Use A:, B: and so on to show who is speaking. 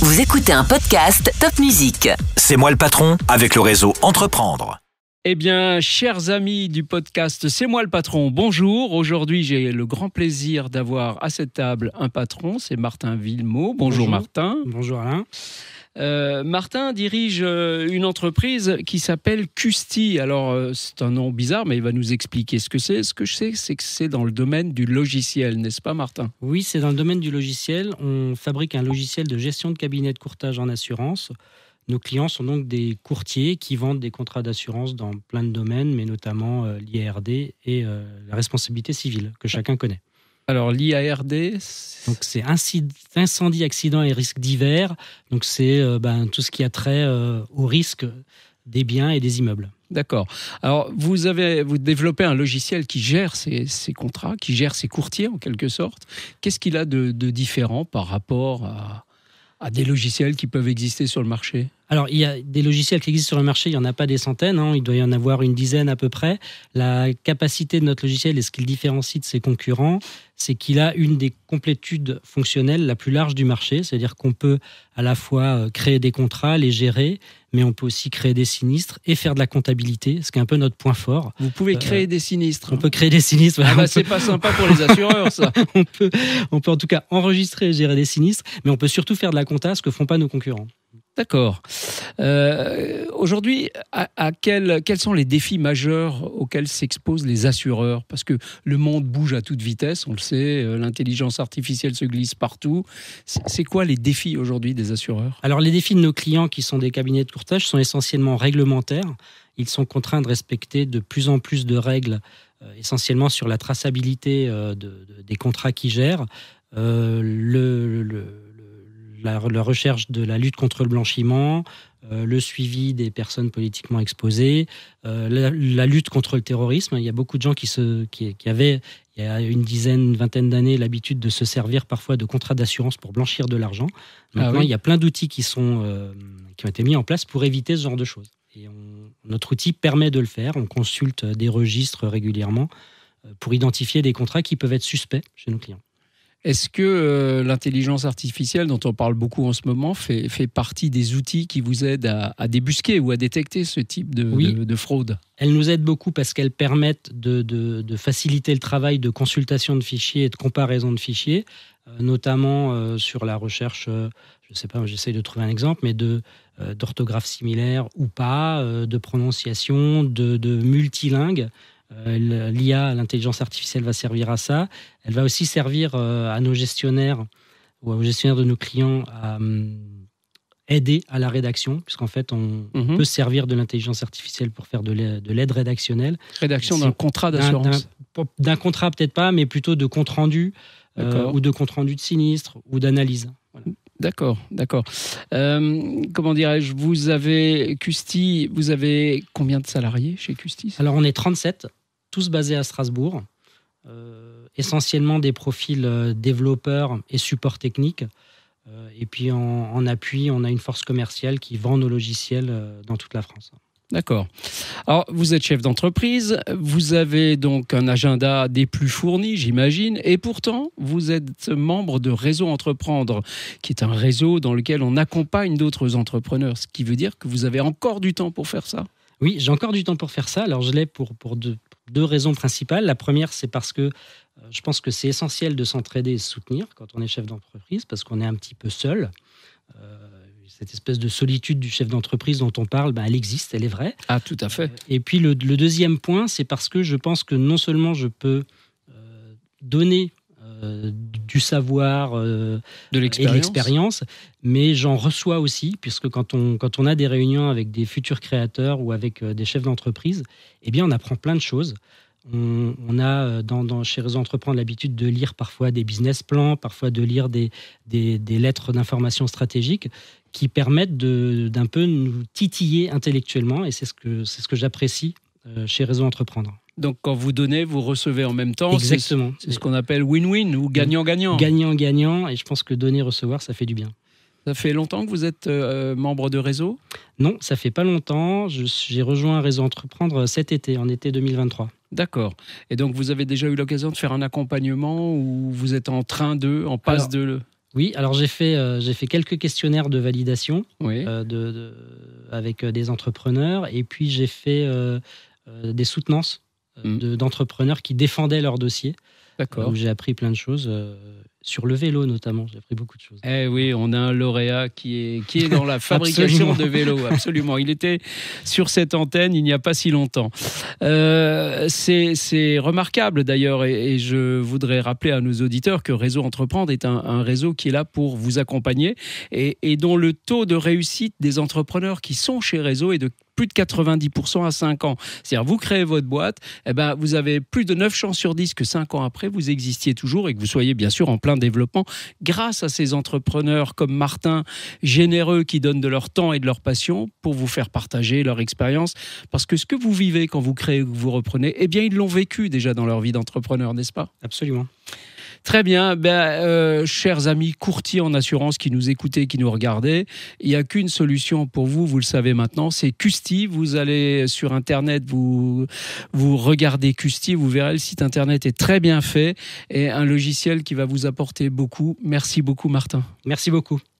A: Vous écoutez un podcast Top Music.
B: C'est moi le patron avec le réseau Entreprendre.
C: Eh bien, chers amis du podcast C'est moi le patron, bonjour. Aujourd'hui, j'ai le grand plaisir d'avoir à cette table un patron, c'est Martin Villemot. Bonjour Martin.
D: Bonjour Alain.
C: Martin dirige une entreprise qui s'appelle Custy. Alors, c'est un nom bizarre, mais il va nous expliquer ce que c'est. Ce que je sais, c'est que c'est dans le domaine du logiciel, n'est-ce pas Martin ?
D: Oui, c'est dans le domaine du logiciel. On fabrique un logiciel de gestion de cabinet de courtage en assurance. Nos clients sont donc des courtiers qui vendent des contrats d'assurance dans plein de domaines, mais notamment l'IARD et la responsabilité civile, que chacun connaît.
C: Alors, l'IARD,
D: donc c'est incendie, accident et risques divers. Donc c'est tout ce qui a trait au risque des biens et des immeubles.
C: D'accord. Alors, vous développez un logiciel qui gère ces contrats, qui gère ces courtiers en quelque sorte. Qu'est-ce qu'il a de différent par rapport à des logiciels qui peuvent exister sur le marché ?
D: Alors, il y a des logiciels qui existent sur le marché, il n'y en a pas des centaines, il doit y en avoir une dizaine à peu près. La capacité de notre logiciel et ce qui le différencie de ses concurrents, c'est qu'il a une des complétudes fonctionnelles la plus large du marché, c'est-à-dire qu'on peut à la fois créer des contrats, les gérer, mais on peut aussi créer des sinistres et faire de la comptabilité, ce qui est un peu notre point fort.
C: Vous pouvez créer des sinistres.
D: On peut créer des sinistres.
C: C'est pas sympa pour les assureurs, ça.
D: on peut en tout cas enregistrer et gérer des sinistres, mais on peut surtout faire de la compta, ce que font pas nos concurrents.
C: D'accord. Aujourd'hui, quels sont les défis majeurs auxquels s'exposent les assureurs ? Parce que le monde bouge à toute vitesse, on le sait, l'intelligence artificielle se glisse partout. C'est quoi les défis aujourd'hui des assureurs ?
D: Alors, les défis de nos clients qui sont des cabinets de courtage sont essentiellement réglementaires. Ils sont contraints de respecter de plus en plus de règles, essentiellement sur la traçabilité des contrats qu'ils gèrent, la recherche de la lutte contre le blanchiment, le suivi des personnes politiquement exposées, la lutte contre le terrorisme. Il y a beaucoup de gens qui avaient, il y a une vingtaine d'années, l'habitude de se servir parfois de contrats d'assurance pour blanchir de l'argent. Maintenant, il y a plein d'outils qui ont été mis en place pour éviter ce genre de choses. Et notre outil permet de le faire. On consulte des registres régulièrement pour identifier des contrats qui peuvent être suspects chez nos clients.
C: Est-ce que l'intelligence artificielle, dont on parle beaucoup en ce moment, fait partie des outils qui vous aident à débusquer ou à détecter ce type de fraude ?
D: Elles nous aident beaucoup parce qu'elles permettent de faciliter le travail de consultation de fichiers et de comparaison de fichiers, notamment sur la recherche, je ne sais pas, j'essaie de trouver un exemple, mais d'orthographe similaire ou pas, de prononciation, de multilingue. L'IA, l'intelligence artificielle, va servir à ça. Elle va aussi servir à nos gestionnaires ou aux gestionnaires de nos clients à aider à la rédaction, puisqu'en fait, on peut servir de l'intelligence artificielle pour faire de l'aide rédactionnelle.
C: Rédaction d'un contrat d'assurance ?
D: D'un contrat, peut-être pas, mais plutôt de compte-rendu ou de compte-rendu de sinistre ou d'analyse. Voilà.
C: D'accord. Comment dirais-je, vous avez Custy, vous avez combien de salariés chez Custy ?
D: Alors, on est 37, tous basés à Strasbourg, essentiellement des profils développeurs et support technique. Et puis, en appui, on a une force commerciale qui vend nos logiciels dans toute la France.
C: D'accord. Alors, vous êtes chef d'entreprise, vous avez donc un agenda des plus fournis, j'imagine, et pourtant, vous êtes membre de Réseau Entreprendre, qui est un réseau dans lequel on accompagne d'autres entrepreneurs, ce qui veut dire que vous avez encore du temps pour faire ça ?
D: Oui, j'ai encore du temps pour faire ça. Alors, je l'ai pour deux raisons principales. La première, c'est parce que je pense que c'est essentiel de s'entraider et se soutenir quand on est chef d'entreprise, parce qu'on est un petit peu seul. Cette espèce de solitude du chef d'entreprise dont on parle, elle existe, elle est vraie.
C: Ah, tout à fait.
D: Et puis le deuxième point, c'est parce que je pense que non seulement je peux donner du savoir de l'expérience, mais j'en reçois aussi, puisque quand on a des réunions avec des futurs créateurs ou avec des chefs d'entreprise, eh bien on apprend plein de choses. On a chez Réseau Entreprendre l'habitude de lire parfois des business plans, parfois de lire des lettres d'information stratégique qui permettent d'un peu nous titiller intellectuellement, et c'est ce que j'apprécie chez Réseau Entreprendre.
C: Donc quand vous donnez, vous recevez en même temps.
D: Exactement.
C: C'est ce qu'on appelle win-win ou gagnant-gagnant.
D: Gagnant-gagnant, et je pense que donner-recevoir, ça fait du bien.
C: Ça fait longtemps que vous êtes membre de Réseau ?
D: Non, ça fait pas longtemps. J'ai rejoint Réseau Entreprendre cet été, en été 2023.
C: D'accord. Et donc vous avez déjà eu l'occasion de faire un accompagnement ou vous êtes en passe de...
D: Oui, alors j'ai fait quelques questionnaires de validation avec des entrepreneurs, et puis j'ai fait des soutenances d'entrepreneurs qui défendaient leur dossier.
C: D'accord.
D: Où j'ai appris plein de choses. Sur le vélo notamment, j'ai appris beaucoup de choses.
C: Eh oui, on a un lauréat qui est dans la fabrication de vélos, absolument. Il était sur cette antenne il n'y a pas si longtemps. C'est remarquable d'ailleurs, et je voudrais rappeler à nos auditeurs que Réseau Entreprendre est un réseau qui est là pour vous accompagner et dont le taux de réussite des entrepreneurs qui sont chez Réseau est de plus de 90% à 5 ans. C'est-à-dire, vous créez votre boîte, vous avez plus de 9 chances sur 10 que 5 ans après, vous existiez toujours et que vous soyez bien sûr en plein développement grâce à ces entrepreneurs comme Martin, généreux, qui donnent de leur temps et de leur passion pour vous faire partager leur expérience. Parce que ce que vous vivez quand vous créez ou que vous reprenez, ils l'ont vécu déjà dans leur vie d'entrepreneur, n'est-ce pas ?
D: Absolument.
C: Très bien. Chers amis courtiers en assurance qui nous écoutez, qui nous regardez, il n'y a qu'une solution pour vous, vous le savez maintenant, c'est Custy. Vous allez sur Internet, vous regardez Custy, vous verrez, le site Internet est très bien fait et un logiciel qui va vous apporter beaucoup. Merci beaucoup, Martin.
D: Merci beaucoup.